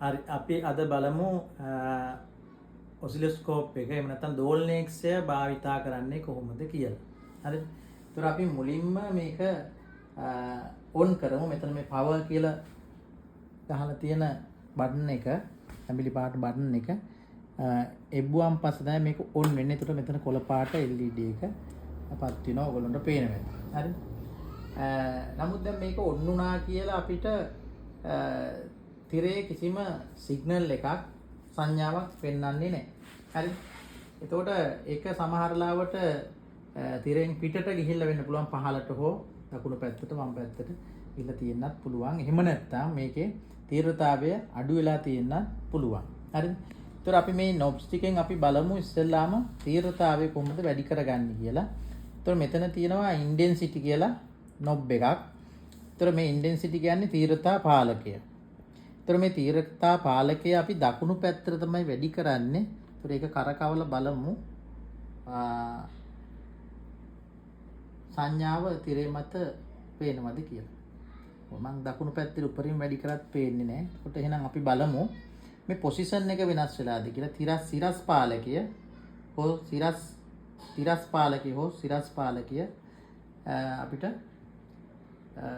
හරි අපි අද බලමු ඔසිලොස්කෝප් එක එහෙම නැත්නම් දෝලනයක්ෂය භාවිතා කරන්නේ කොහොමද කියලා. හරිද? ඒතර අපි මුලින්ම මේක ඔන් කරමු. මෙතන මේ පවර් කියලා ගහලා තියෙන බටන් එක, ඇඹිලි පාට බටන් එක එබ්බුවම් පස්සේ තමයි මේක ඔන් වෙන්නේ. ඒතර මෙතන කොළ පාට LED එක අපත් වෙනවා. ඔයගොල්ලන්ට පේනවා. හරිද? නමුත් දැන් මේක ඔන් වුණා කියලා අපිට තිරේ කිසිම සිග්නල් එකක් සංඥාවක් පෙන්වන්නේ නැහැ. හරි. එතකොට ඒක සමහර ලාවට තිරෙන් පිටට ගිහිල්ලා වෙන්න පුළුවන් පහළට හෝ දකුණු පැත්තට වම් පැත්තට ගිහිල්ලා තියෙන්නත් පුළුවන්. එහෙම නැත්නම් මේකේ තීව්‍රතාවය අඩු වෙලා තියෙන්නත් පුළුවන්. හරිද? ඒතර අපි මේ knobs ටිකෙන් අපි බලමු ඉස්සෙල්ලාම තීව්‍රතාවය කොහොමද වැඩි කරගන්නේ කියලා. ඒතර මෙතන තියෙනවා intensity කියලා knob එකක්. ඒතර මේ intensity කියන්නේ තීව්‍රතා පාලකය. ඒතර මේ තීව්‍රතා පාලකය අපි දකුණු පැත්තට තමයි වැඩි කරන්නේ. ඒතර ඒක කරකවල බලමු. සංඥාව තිරේ මත පේනවද කියලා. මම දකුණු පැත්තේ උඩරින් වැඩි කරත් පේන්නේ නැහැ. ඒකට එහෙනම් අපි බලමු මේ පොසිෂන් එක වෙනස් වෙලාද කියලා. සිරස් පාලකය හෝ සිරස් පාලකය අපිට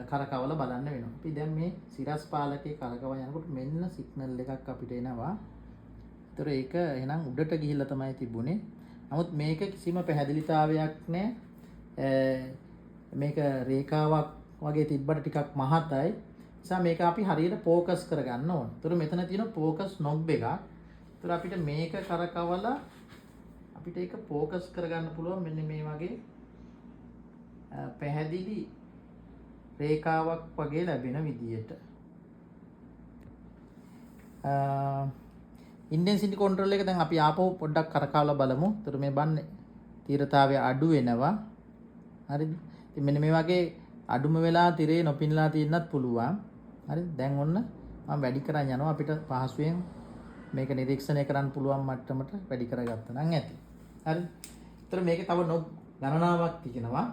කරකවල බලන්න වෙනවා. අපි දැන් මේ සිරස් පාලකයේ කරකව යනකොට මෙන්න සිග්නල් එකක් අපිට එනවා. ඒතර ඒක එහෙනම් උඩට ගිහිල්ලා තමයි තිබුණේ. නමුත් මේක කිසිම පැහැදිලිතාවයක් නැහැ. මේක රේඛාවක් වගේ තිබ්බට ටිකක් මහතයි. නිසා මේක අපි හරියට ફોකස් කරගන්න ඕන. ඒතර මෙතන තියෙන ફોකස් නොබ් එකක්. ඒතර අපිට මේක කරකවලා අපිට ඒක ફોකස් කරගන්න පුළුවන් මෙන්න මේ වගේ පැහැදිලි රේඛාවක් වගේ ලැබෙන විදියට. ඉන්ටෙන්සිටි කන්ට්‍රෝල් එක දැන් අපි ආපහු පොඩ්ඩක් කරකවලා බලමු. ඒතර මේ බන්නේ තීව්‍රතාවය අඩු වෙනවා. හරිද? ඉතින් මෙන්න මේ වගේ අඩුම වෙලා තිරේ නොපිනලා තියෙන්නත් පුළුවන්. හරිද? දැන් ඔන්න මම වැඩි කරන් යනවා. අපිට පහසුවෙන් මේක නිරීක්ෂණය කරන්න පුළුවන් මට්ටමට වැඩි කරගත්තා නම් ඇති. හරිද? ඒතර මේකේ තව නොබ් ගණනාවක් තියෙනවා.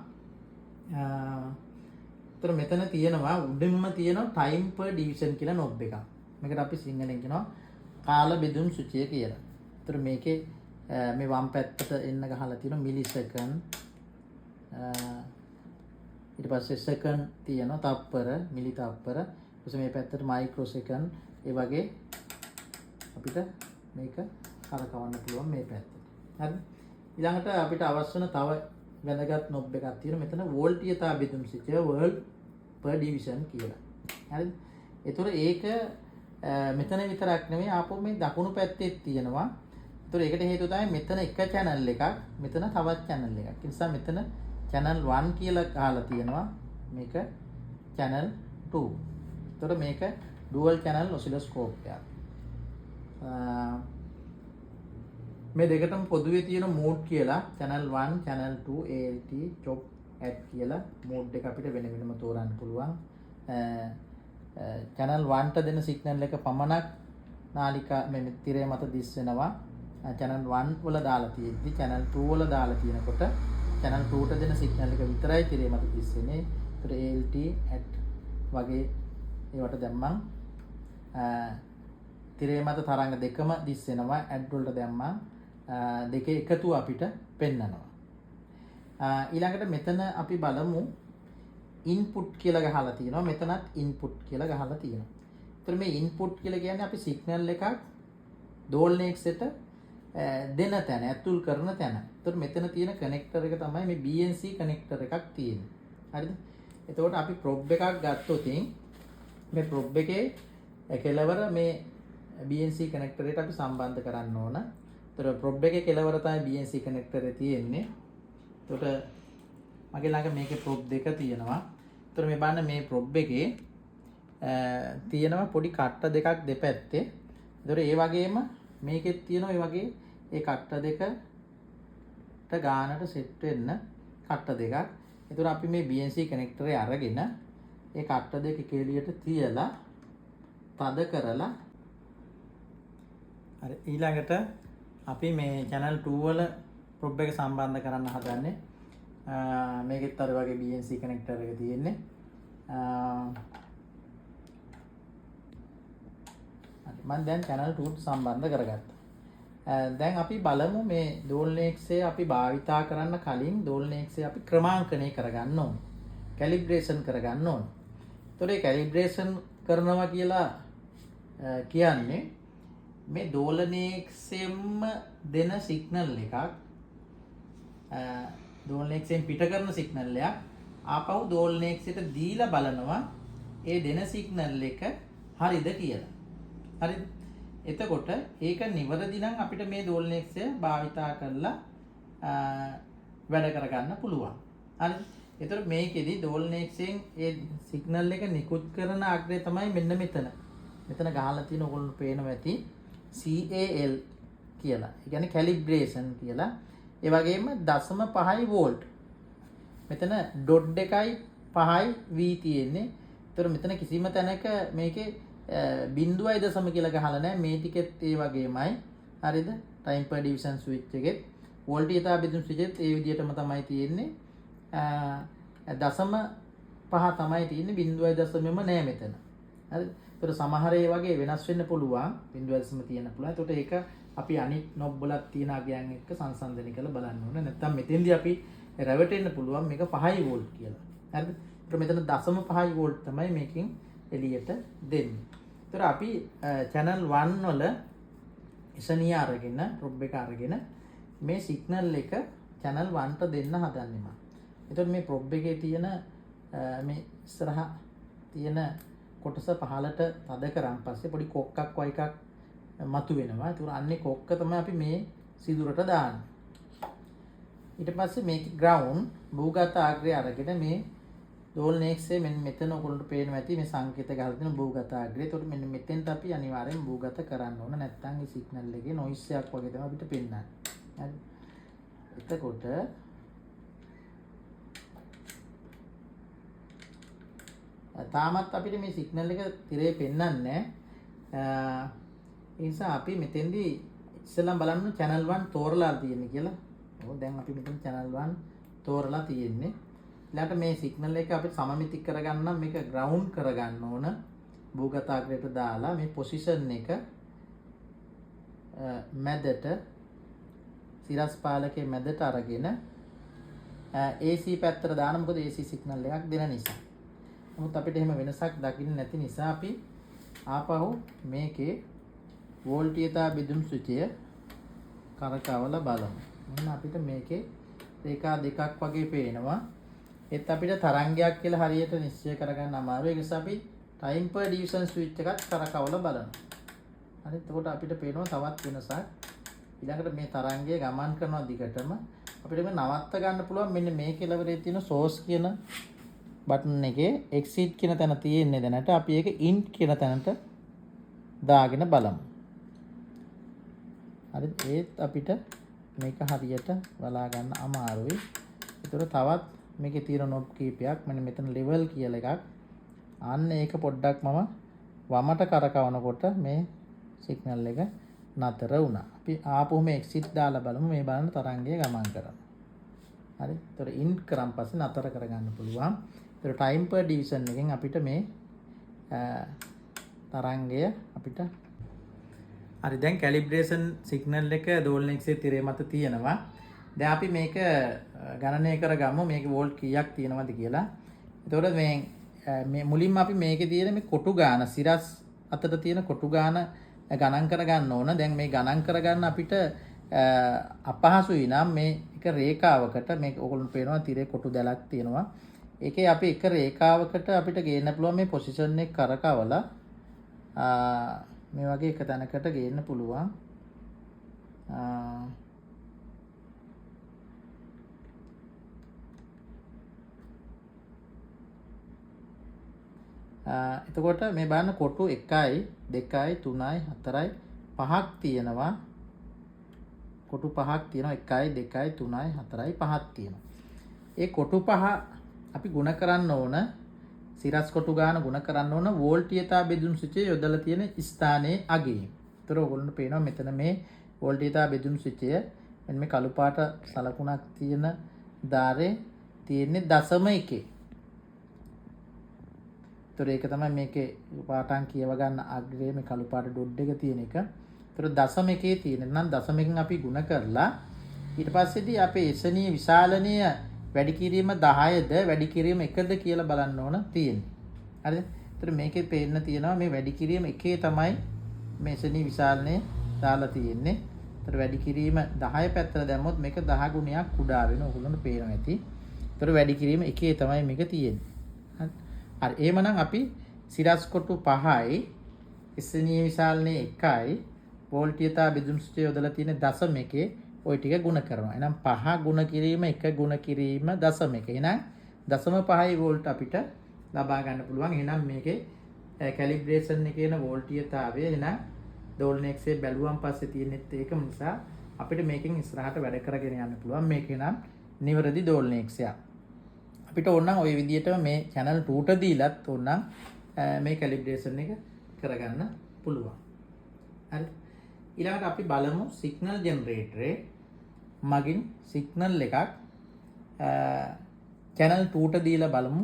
ඒතර මෙතන තියෙනවා උඩින්ම තියෙනවා time per division කියලා නොබ් එකක්. මේකට අපි සිංහලෙන් කියනවා කාල බෙදුම් සූචිය කියලා. ඒතර මේකේ මේ වම් පැත්තට එන්න ගහලා තියෙනවා මිලිසෙකන්ඩ්. ඊට පස්සේ සෙකන්ඩ් තියෙනවා තප්පර, මිලි තප්පර. ඊට පස්සේ මේ පැත්තට මයික්‍රෝසෙකන්ඩ්. ඒ වගේ අපිට මේක කරකවන්න පුළුවන් මේ පැත්තට. හරිද? ඊළඟට අපිට අවශ්‍ය වෙන තව වැදගත් නොබ් එකක් තියෙනවා. මෙතන වෝල්ටීයතා බෙදුම් සූචිය වෝල්ට් per division කියලා. හරිද? ඒතර ඒක මෙතන විතරක් නෙමෙයි ආපහු මේ දකුණු පැත්තේ තියෙනවා. ඒතර ඒකට හේතුව තමයි මෙතන එක channel එකක්, මෙතන තවත් channel එකක්. ඒ නිසා මෙතන channel 1 කියලා ගහලා තියෙනවා. මේක channel 2. ඒතර මේක dual channel oscilloscope එකක්. මේ දෙකටම පොදුවේ තියෙන මෝඩ් කියලා channel 1, channel 2, ALT, chop, add කියලා මෝඩ් එක අපිට වෙන වෙනම තෝරන්න පුළුවන්. channel 1ට දෙන සිග්නල් එක පමණක් නාලිකා මේ තිරය මත දිස් වෙනවා. channel 1 වල දාලා තියෙද්දි channel 2 වල දාලා තියෙනකොට channel 2ට දෙන සිග්නල් එක විතරයි තිරය මත දිස් වෙන්නේ. ඒතර ALT, add වගේ ඒවට දැම්මම තිරය මත තරංග දෙකම දිස් වෙනවා. add වලට දැම්මම දෙකේ එකතුව අපිට පෙන්නනවා. ඊළඟට මෙතන අපි බලමු ඉන්පුට් කියලා ගහලා තියෙනවා. මෙතනත් ඉන්පුට් කියලා ගහලා තියෙනවා. ඒතර මේ ඉන්පුට් කියලා කියන්නේ අපි සිග්නල් එකක් දෝලනයකට දෙන තැන, ඇතුල් කරන තැන. ඒතර මෙතන තියෙන කනෙක්ටර් එක තමයි මේ BNC කනෙක්ටර් එකක් තියෙන්නේ. හරිද? එතකොට අපි ප්‍රොබ් එකක් ගත්තොත් මේ ප්‍රොබ් එකේ කෙලවර මේ BNC කනෙක්ටර් එකට අපි සම්බන්ධ කරන්න ඕන. ඒතර ප්‍රොබ් එකේ කෙලවර තමයි BNC කනෙක්ටර් එක තියෙන්නේ. එතකොට මගේ ළඟ මේකේ ප්‍රොබ් දෙක තියෙනවා. ඒතර මේ බලන්න මේ ප්‍රොබ් එකේ තියෙනවා පොඩි කට්ට දෙකක් දෙපැත්තේ. ඒතර ඒ වගේම මේකෙත් තියෙනවා ඒ වගේ ඒ කට්ට දෙකට ගානට සෙට් වෙන්න කට්ට දෙකක්. ඒතර අපි මේ BNC කනෙක්ටරේ අරගෙන ඒ කට්ට දෙක කෙලියට තියලා තද කරලා හරි ඊළඟට අපි මේ channel 2 වල ප්‍රොබ් එක සම්බන්ධ කරන්න හදන්නේ. මේකෙත් අර වගේ BNC කනෙක්ටර් එක තියෙන්නේ. මම දැන් channel 2ට සම්බන්ධ කරගත්තා. දැන් අපි බලමු මේ දෝලනයක්සේ අපි භාවිතා කරන්න කලින් දෝලනයක්සේ අපි ක්‍රමාංකණය කරගන්න ඕන. කැලිබ්‍රේෂන් කරගන්න ඕන. ඒතකොට මේ කැලිබ්‍රේෂන් කරනවා කියලා කියන්නේ මේ දෝලනයක්සෙම දෙන සිග්නල් එකක් දෝලනයක්සෙන් පිට කරන සිග්නල් එකක් ආපහු දෝලනයක්සෙට දීලා බලනවා ඒ දෙන සිග්නල් එක හරිද කියලා. හරිද? එතකොට ඒක නිවැරදි නම් අපිට මේ දෝලනයක්සය භාවිතා කරලා වැඩ කරගන්න පුළුවන්. හරිද? එතකොට මේකෙදි දෝලනයක්සෙන් ඒ සිග්නල් එක නිකුත් කරන අග්‍රය තමයි මෙන්න මෙතන. මෙතන ගහලා තියෙන ඔයගොල්ලෝ පේනවා ඇති CAL කියලා. ඒ කියන්නේ කැලිබ්‍රේෂන් කියලා. ඒ වගේම 0.5 වෝල්ට්. මෙතන ඩොට් 2.5 V තියෙන්නේ. ඒතර මෙතන කිසිම තැනක මේකේ 0.0 කියලා ගහලා නැහැ. මේ ටිකෙත් ඒ වගේමයි. හරිද? ටයිම් පර් ඩිවිෂන් ස්විච් එකෙත් වෝල්ටීයතා බෙදුම් ස්විච් එකෙත් ඒ විදිහටම තමයි තියෙන්නේ. 0.5 තමයි තියෙන්නේ 0.0ම නෑ මෙතන. හරිද? ඒතර සමහර ඒ වගේ වෙනස් වෙන්න පුළුවන් 0.0 තියෙන්න පුළුවන්. ඒතකොට ඒක අපි අනිත් නොබ් වලත් තියෙන අගයන් එක්ක සංසන්දනය කරලා බලන්න ඕනේ. නැත්නම් මෙතෙන්දී අපි රැවටෙන්න පුළුවන් මේක 5 වෝල්ට් කියලා. හරිද? ඒතර මෙතන 0.5 වෝල්ට් තමයි මේකෙන් එළියට දෙන්නේ. ඒතර අපි channel 1 වල ඉසනිය අරගෙන ප්‍රොබ් එක අරගෙන මේ සිග්නල් එක channel 1ට දෙන්න හදන්නේ මම. එතකොට මේ ප්‍රොබ් එකේ තියෙන මේ ඉස්සරහ තියෙන කොටස පහලට තද කරන් පස්සේ පොඩි කොක්කක් වගේ එකක් මතු වෙනවා. ඒක අන්නේ කොක්ක තමයි අපි මේ සිදුරට දාන්නේ. ඊට පස්සේ මේක ග්‍රවුන්ඩ් භූගත ආග්‍රය අරගෙන මේ දෝලනයක්සේ මෙන්න මෙතන ඔයගොල්ලන්ට පේනවා ඇති මේ සංකේත ගහලා තියෙන භූගත ආග්‍රය. ඒකට මෙන්න මෙතෙන්ට අපි අනිවාර්යෙන් භූගත කරන්න ඕන. නැත්නම් මේ සිග්නල් එකේ නොයිස් එකක් වගේ තමයි අපිට පෙන්නන්නේ. හරි. එතකොට තාමත් අපිට මේ සිග්නල් එක තිරේ පෙන්වන්නේ නැහැ. ඒ නිසා අපි මෙතෙන්දී ඉස්සෙල්ලාම බලන්න channel 1 තෝරලා තියෙන්නේ කියලා. ඔව් දැන් අපි මෙතන channel 1 තෝරලා තියෙන්නේ. ඊළඟට මේ සිග්නල් එක අපිට සමමිතික කරගන්න නම් මේක ග්‍රවුන්ඩ් කරගන්න ඕන. භූගතාග්‍රයට දාලා මේ පොසිෂන් එක මැදට සිරස් පාලකයේ මැදට අරගෙන AC පැත්තට දාන්න. මොකද AC සිග්නල් එකක් දෙන නිසා. නමුත් අපිට එහෙම වෙනසක් දකින්න නැති නිසා අපි ආපහු මේකේ වෝල්ටීයතා බෙදුම් සුචය කරකවලා බලමු. මෙන්න අපිට මේකේ රේඛා දෙකක් වගේ පේනවා. ඒත් අපිට තරංගයක් කියලා හරියට නිශ්චය කරගන්න අමාරුයි. ඒ නිසා අපි ටයිම් පර් ඩිවිෂන් ස්විච් එකත් කරකවලා බලනවා. හරි. එතකොට අපිට පේනවා තවත් වෙනසක්. ඊළඟට මේ තරංගය ගමන් කරන දිගටම අපිට මේ නවත්ත ගන්න පුළුවන්. මෙන්න මේ කෙළවරේ තියෙන source කියන බටන් එකේ exit කියන තැන තියෙන්නේ දැනට අපි ඒක in කියන තැනට දාගෙන බලමු. හරි. ඒත් අපිට මේක හරියට බලා ගන්න අමාරුයි. ඒතර තවත් මේකේ තියෙන knob කීපයක් මෙන්න මෙතන level කියලා එකක්. අන්න ඒක පොඩ්ඩක් මම වමට කරකවනකොට මේ සිග්නල් එක නතර වුණා. අපි ආපහුම exit දාලා බලමු මේ බලන්න තරංගය ගමන් කරනවා. හරි. ඒතර in කරන් පස්සේ නතර කරගන්න පුළුවන්. ඒතර ටයිම් පර් ඩිවිෂන් එකෙන් අපිට මේ තරංගය අපිට හරි දැන් කැලිබ්‍රේෂන් සිග්නල් එක දෝලනයක්සේ තිරේ මත තියෙනවා. දැන් අපි මේක ගණනය කරගමු මේක වෝල්ට් කීයක් තියෙනවද කියලා. එතකොට මේ මුලින්ම අපි මේකේ තියෙන මේ කොටු ගාන සිරස් අතට තියෙන කොටු ගාන ගණන් කරගන්න ඕන. දැන් මේ ගණන් කරගන්න අපිට අපහසුයි නම් මේ එක රේඛාවකට මේක ඔයගොල්ලෝ පේනවා තිරේ කොටු දැලක් තියෙනවා. ඒකේ අපි එක රේඛාවකට අපිට ගේන්න පුළුවන් මේ පොසිෂන් එක කරකවලා මේ වගේ එක තැනකට ගේන්න පුළුවන්. එතකොට මේ බලන්න කොටු 1යි 2යි 3යි 4යි 5ක් තියෙනවා. කොටු 5ක් තියෙනවා 1යි 2යි 3යි 4යි 5ක් තියෙනවා. ඒ කොටු 5 අපි ගුණ කරන්න ඕන සිරස් කොටු ගාන ගුණ කරන්න ඕන වෝල්ටීයතා බෙදුම් සුචිය යොදලා තියෙන ස්ථානයේ අගයෙන්. ඒතර ඔයගොල්ලන්ට පේනවා මෙතන මේ වෝල්ටීයතා බෙදුම් සුචිය මෙන්න මේ කළු පාට සලකුණක් තියෙන දාරේ තියෙන්නේ 0.1. ඒතර ඒක තමයි මේකේ පාඩම් කියව ගන්න අග්‍රයේ මේ කළු පාට ඩොට් එක තියෙන එක. ඒතර දශම එකේ තියෙන නම් දශම එකෙන් අපි ಗುಣ කරලා ඊට පස්සේදී අපේ එසනීය විශාලනීය වැඩි කිරීම 10ද වැඩි කිරීම 1ද කියලා බලන්න ඕන තියෙන්නේ. හරිද? ඒතර මේකේ පේන්න තියෙනවා මේ වැඩි කිරීම 1 තමයි මේ එසනීය විශාලනය දාලා තියෙන්නේ. ඒතර වැඩි කිරීම 10 පැත්තට දැම්මොත් මේක 10 ගුණයක් කුඩා වෙනවා. ඔයගොල්ලන්ට පේනවා ඇති. ඒතර වැඩි කිරීම 1 තමයි මේක තියෙන්නේ. හරි. හරි. එහෙමනම් අපි සිරස් කොටු 5යි එසනීය විශාලනය 1යි වෝල්ටීයතා බෙදුම් සූත්‍රය යොදලා තියෙන දශම එකේ ওই ටික ගුණ කරනවා. එහෙනම් 5 ගුණ කිරීම 1 ගුණ කිරීම දශම එක. එහෙනම් 0.5 වෝල්ට් අපිට ලබා ගන්න පුළුවන්. එහෙනම් මේකේ කැලිබ්‍රේෂන් එකේ තියෙන වෝල්ටීයතාවය එහෙනම් දෝලනයක්සේ බැලුවන් පස්සේ තියෙනෙත් ඒක නිසා අපිට මේකෙන් ඉස්සරහට වැඩ කරගෙන යන්න පුළුවන්. මේක නම් නිවැරදි දෝලනයක්සයක්. අපිට ඕනනම් ওই විදිහටම මේ channel 2ට දීලත් ඕනනම් මේ කැලිබ්‍රේෂන් එක කරගන්න පුළුවන්. හරි. ඊළඟට අපි බලමු සිග්නල් ජෙනරේටරේ මගින් සිග්නල් එකක් channel 2ට දීලා බලමු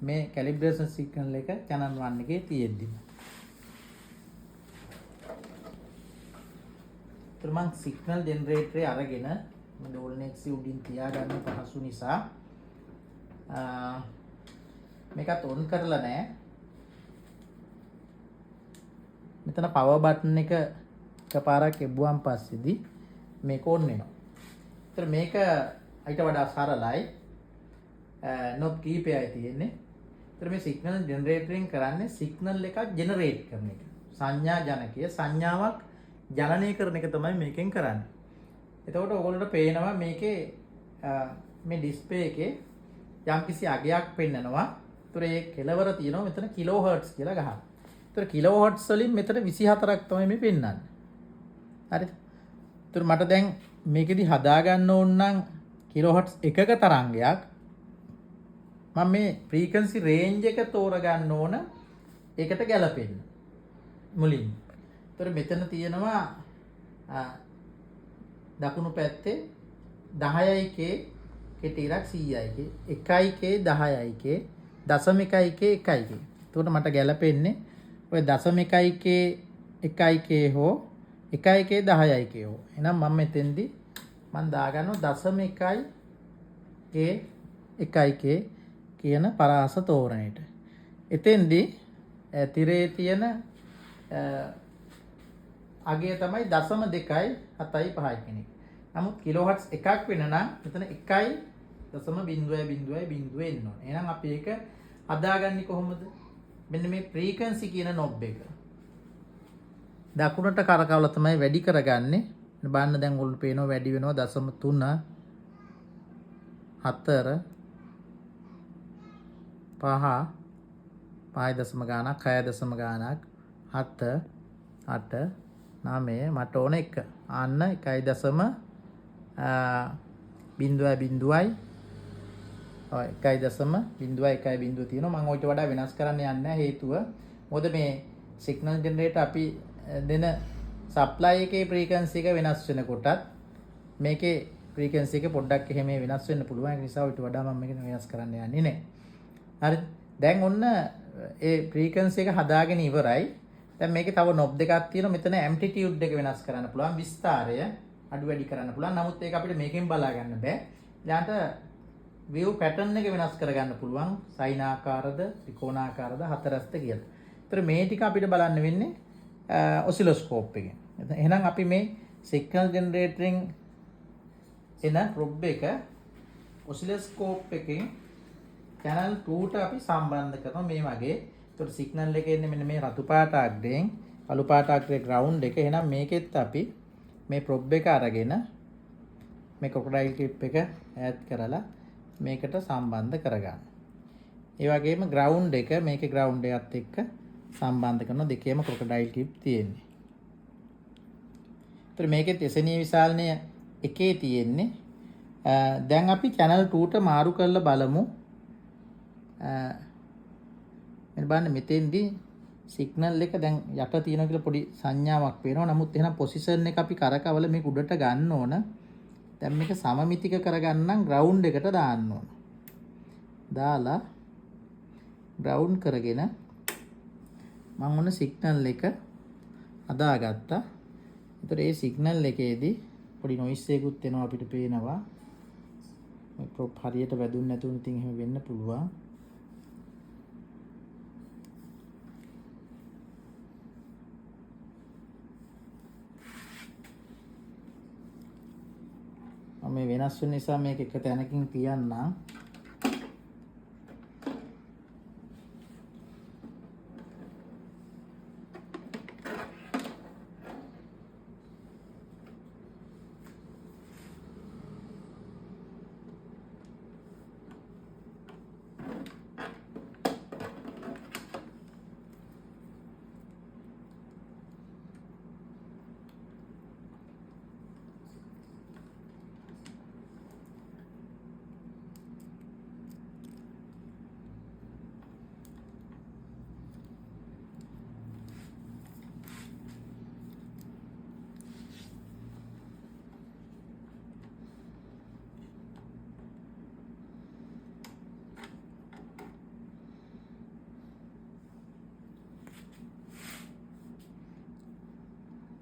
මේ කැලිබ්‍රේෂන් සිග්නල් එක channel 1 එකේ තියෙද්දි. ඒතර මම සිග්නල් ජෙනරේටරේ අරගෙන දෝලනයක්සේ උඩින් තියාගන්න පහසු නිසා මේකත් ඔන් කරලා නැහැ. මෙතන පවර් බටන් එක එකපාරක් එබුවාන් පස්සේදී මේක ඔන් වෙනවා. ඒතර මේක ඊට වඩා සරලයි. නොබ් කීපයයි තියෙන්නේ. ඒතර මේ සිග්නල් ජෙනරේටරින් කරන්නේ සිග්නල් එකක් ජෙනරේට් කරන එක. සංඥා ජනකීය සංඥාවක් ජනනය කරන එක තමයි මේකෙන් කරන්නේ. එතකොට ඔයගොල්ලන්ට පේනවා මේකේ මේ ඩිස්ප්ලේ එකේ යම්කිසි අගයක් පෙන්නනවා. ඒතර ඒ කෙලවර තියෙනවා මෙතන කිලෝ හර්ට්ස් කියලා ගහනවා. ඒතර කිලෝ හර්ට්ස් වලින් මෙතන 24ක් තමයි මේ පෙන්නන්නේ. හරිද? ඒතර මට දැන් මේකෙදි හදා ගන්න ඕන නම් කිලෝ හර්ට්ස් එකක තරංගයක් මම මේ ෆ්‍රීකවන්සි රේන්ජ් එක තෝරගන්න ඕන ඒකට ගැලපෙන්න මුලින්. ඒතර මෙතන තියෙනවා දකුණු පැත්තේ 10යි k කෙටිරක් 100යි k 1යි k 10යි k දශම 1යි k 1යි k. එතකොට මට ගැලපෙන්නේ ඔය දශම 1යි k 1යි k හෝ 1යි k 10යි k හෝ. එහෙනම් මම මෙතෙන්දි මම දාගන්නවා දශම 1යි k 1යි k කියන පරාස තෝරණයට. එතෙන්දි තිරේ තියෙන අගය තමයි 0.2යි 7යි 5යි කෙනෙක්. නමුත් කිලෝහර්ට්ස් එකක් වෙන නම් මෙතන 1.0.0 එන්න ඕනේ. එහෙනම් අපි ඒක හදාගන්නේ කොහොමද? මෙන්න මේ ෆ්‍රීකවන්සි කියන නොබ් එක. දකුණට කරකවලා තමයි වැඩි කරගන්නේ. බලන්න දැන් ඔයගොල්ලෝ පේනවා වැඩි වෙනවා 0.3 4 5 5 දශම ගානක් 6 දශම ගානක් 7 8 9 මට ඕන 1. අන්න 1.0 බිඳුවයි බිඳුවයි ඔය 1.0 බිඳුව තියෙනවා. මම ඔයිට වඩා වෙනස් කරන්න යන්නේ නැහැ. හේතුව මොකද මේ සිග්නල් ජෙනරේටර් අපි දෙන සප්ලයි එකේ ෆ්‍රීකවන්සි එක වෙනස් වෙනකොටත් මේකේ ෆ්‍රීකවන්සි එක පොඩ්ඩක් එහෙම වෙනස් වෙන්න පුළුවන්. ඒ නිසා ඔයිට වඩා මම මේක වෙනස් කරන්න යන්නේ නැහැ. හරි. දැන් ඔන්න ඒ ෆ්‍රීකවන්සි එක හදාගෙන ඉවරයි. දැන් මේකේ තව නොබ් දෙකක් තියෙනවා. මෙතන ඇම්ප්ලිටියුඩ් එක වෙනස් කරන්න පුළුවන්. විස්තාරය අඩු වැඩි කරන්න පුළුවන්. නමුත් ඒක අපිට මේකෙන් බලා ගන්න බෑ. ඊළඟට view pattern එක වෙනස් කරගන්න පුළුවන්. සයින් ආකාරද, ත්‍රිකෝණාකාරද, හතරස්ත කියලා. ඒතර මේ ටික අපිට බලන්න වෙන්නේ ඔසිලොස්කෝප් එකෙන්. එහෙනම් අපි මේ සිග්නල් ජෙනරේටරින් එන ප්‍රොබ් එක ඔසිලොස්කෝප් එකෙන් channel 2ට අපි සම්බන්ධ කරනවා මේ වගේ. ඒතර සිග්නල් එකේ එන්නේ මෙන්න මේ රතු පාට අග්‍රයෙන් කළු පාට අග්‍රේ ග්‍රවුන්ඩ් එක. එහෙනම් මේකෙත් අපි මේ ප්‍රොබ් එක අරගෙන මේ ක්‍රොකොඩයිල් ක්ලිප් එක ඈඩ් කරලා මේකට සම්බන්ධ කරගන්න. ඒ වගේම ග්‍රවුන්ඩ් එක මේකේ ග්‍රවුන්ඩ් එකත් එක්ක සම්බන්ධ කරන දෙකේම ක්‍රොකොඩයිල් ක්ලිප් තියෙන්නේ. ඒතර මේකෙත් එසනීය විශාලනය එකේ තියෙන්නේ. දැන් අපි channel 2ට මාරු කරලා බලමු. මෙන්න බලන්න මෙතෙන්දී සිග්නල් එක දැන් යට තියෙනවා කියලා පොඩි සංඥාවක් පේනවා. නමුත් එහෙනම් පොසිෂන් එක අපි කරකවල මේක උඩට ගන්න ඕන. දැන් මේක සමමිතික කරගන්නම් ග්‍රවුන්ඩ් එකට දාන්න ඕන. දාලා ග්‍රවුන්ඩ් කරගෙන මම ඔන්න සිග්නල් එක හදාගත්තා. ඒතර ඒ සිග්නල් එකේදී පොඩි නොයිස් එකකුත් එනවා අපිට පේනවා. මේ ප්‍රොප් හරියට වැදුන්නේ නැතුණු ඉතින් එහෙම වෙන්න පුළුවන්. මම මේ වෙනස් වෙන නිසා මේක එක තැනකින් තියන්නම්.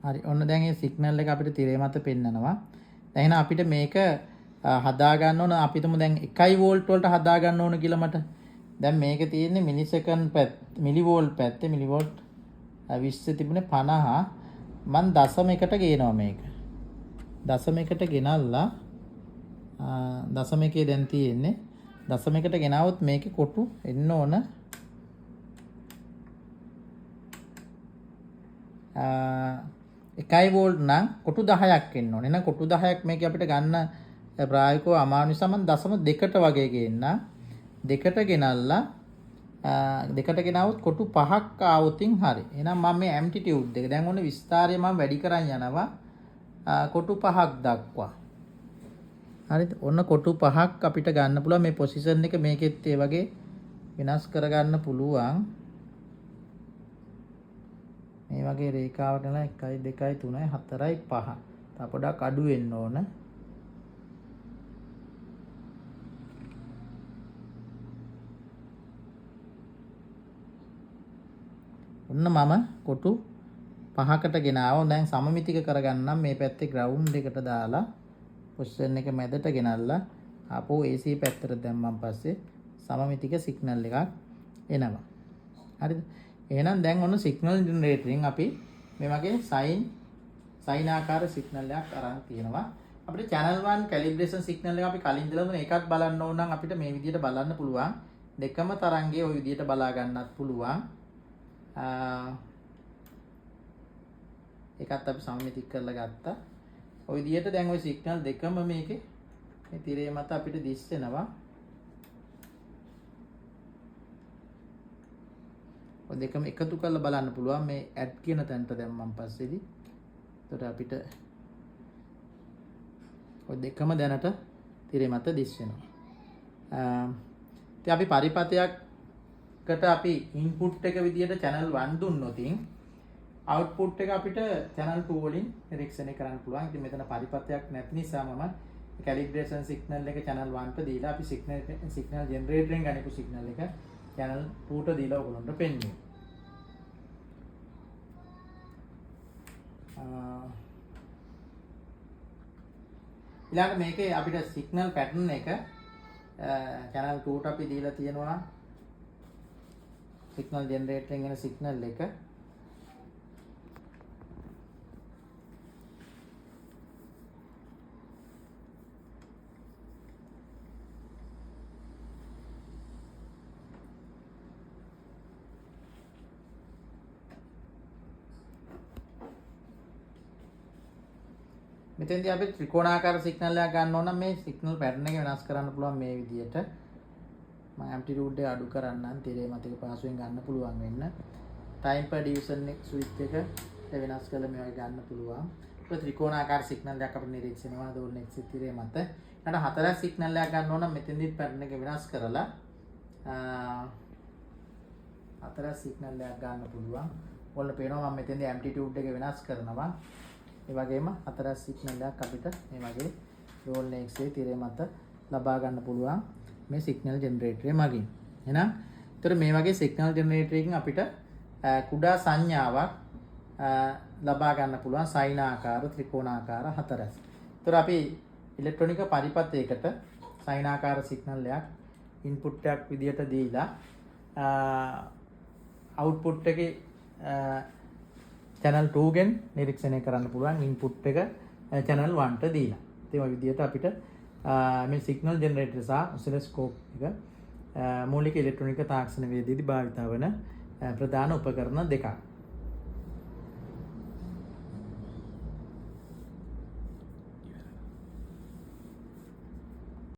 හරි ඔන්න දැන් මේ සිග්නල් එක අපිට තිරේ මත පෙන්නනවා. දැන් එහෙනම් අපිට මේක හදා ගන්න ඕන. අපි තුමු දැන් 1 වෝල්ට් වලට හදා ගන්න ඕන කියලා මට. දැන් මේක තියෙන්නේ මිලිසෙකන්ඩ් මිලි වෝල්ට් පැත්තේ මිලි වෝල්ට් 20 තිබුණේ 50. මම දශමයකට ගේනවා මේක. දශමයකට ගෙනල්ලා දශමයකේ දැන් තියෙන්නේ දශමයකට ගෙනාවොත් මේකේ කොටු එන්න ඕන 1 වෝල්ට් නම් කොටු 10ක් එන්න ඕනේ. එහෙනම් කොටු 10ක් මේක අපිට ගන්න ප්‍රායෝගිකව අමාරු නිසා මම දශම 2කට වගේ ගේන්න. 2කට ගෙනල්ලා 2කට ගෙනාවොත් කොටු 5ක් ආවොතින් හරි. එහෙනම් මම මේ ඇම්ප්ලිටියුඩ් එක දැන් ඔන්න විස්තාරය මම වැඩි කරන් යනවා කොටු 5ක් දක්වා. හරිද? ඔන්න කොටු 5ක් අපිට ගන්න පුළුවන්. මේ පොසිෂන් එක මේකෙත් ඒ වගේ වෙනස් කරගන්න පුළුවන්. මේ වගේ රේඛාවට නම් 1 2 3 4 5. තව පොඩක් අඩු වෙන්න ඕන. ඔන්න මම කොටු 5කට ගෙනාවා. දැන් සමමිතික කරගන්නම් මේ පැත්තේ ග්‍රවුන්ඩ් එකට දාලා පොසිෂන් එක මැදට ගෙනල්ලා ආපහු AC පැත්තට දැම්මන් පස්සේ සමමිතික සිග්නල් එකක් එනවා. හරිද? එහෙනම් දැන් ඔන්න සිග්නල් ජෙනරේටරින් අපි මේ වගේ සයින් ආකාර සිග්නල් එකක් අරන් තියෙනවා. අපිට channel 1 calibration signal එක අපි කලින් ඉඳලා දුන්න ඒකත් බලන්න ඕන නම් අපිට මේ විදිහට බලන්න පුළුවන්. දෙකම තරංගයේ ওই විදිහට බලා ගන්නත් පුළුවන්. ඒකත් අපි සමමිතික කරලා ගත්තා. ওই විදිහට දැන් ওই සිග්නල් දෙකම මේකේ මේ තිරේ මත අපිට දිස් වෙනවා. ඔය දෙකම එකතු කරලා බලන්න පුළුවන් මේ ඇඩ් කියන තැනට දැම්මන් පස්සේදී. එතකොට අපිට ඔය දෙකම දැනට තිරේ මත දිස් වෙනවා. ඉතින් අපි පරිපතයකට අපි ඉන්පුට් එක විදියට channel 1 දුන්නොත් output එක අපිට channel 2 වලින් නිරීක්ෂණය කරන්න පුළුවන්. ඉතින් මෙතන පරිපතයක් නැති නිසා මම calibration signal එක channel 1ට දීලා අපි signal generatorෙන් ගනිපු signal එක channel 2ට දීලා ඔයගොල්ලන්ට පෙන්වන්නේ. ඊළඟ මේකේ අපිට signal pattern එක channel 2ට අපි දීලා තියෙනවා signal generatorෙන් එන signal එක. මෙතෙන්දී අපි ත්‍රිකෝණාකාර සිග්නල් එකක් ගන්න ඕන නම් මේ සිග්නල් පැටර්න් එක වෙනස් කරන්න පුළුවන් මේ විදිහට. මම ඇම්ප්ලිටියුඩ් එක අඩු කරන්නම් තිරේ මතක පහසුවෙන් ගන්න පුළුවන් වෙන්න. ටයිම් per division එක ස්විච් එක වෙනස් කරලා මේ වගේ ගන්න පුළුවන්. ඒක ත්‍රිකෝණාකාර සිග්නල් එකක් අපිට නිරීක්ෂණය කරනවා දෝල්න X තිරේ මත. ඊට හතරක් සිග්නල් එකක් ගන්න ඕන නම් මෙතෙන්දී පැටර්න් එක වෙනස් කරලා හතරක් සිග්නල් එකක් ගන්න පුළුවන්. ඔයාලට පේනවා මම මෙතෙන්දී ඇම්ප්ලිටියුඩ් එක වෙනස් කරනවා. ඒ වගේම හතරක් සිග්නල් එකක් අපිට මේ වගේ දෝල්න X තිරේ මත ලබා ගන්න පුළුවන් මේ සිග්නල් ජෙනරේටරේ මගින්. එහෙනම් ඒතර මේ වගේ සිග්නල් ජෙනරේටර් එකකින් අපිට කුඩා සංඥාවක් ලබා ගන්න පුළුවන් සයිනාකාර ත්‍රිකෝණාකාර හතරැස්. ඒතර අපි ඉලෙක්ට්‍රොනික පරිපථයකට සයිනාකාර සිග්නල් එකක් ඉන්පුට් එකක් විදියට දීලා අවුට්පුට් එකේ channel 2 ගෙන් නිරීක්ෂණය කරන්න පුළුවන් ඉන්පුට් එක channel 1ට දීලා. ඒ විදියට අපිට මේ සිග්නල් ජෙනරේටර් සහ ඔසිලොස්කෝප් එක මූලික ඉලෙක්ට්‍රොනික තාක්ෂණ වේදයේදී භාවිත වන ප්‍රධාන උපකරණ දෙකක්.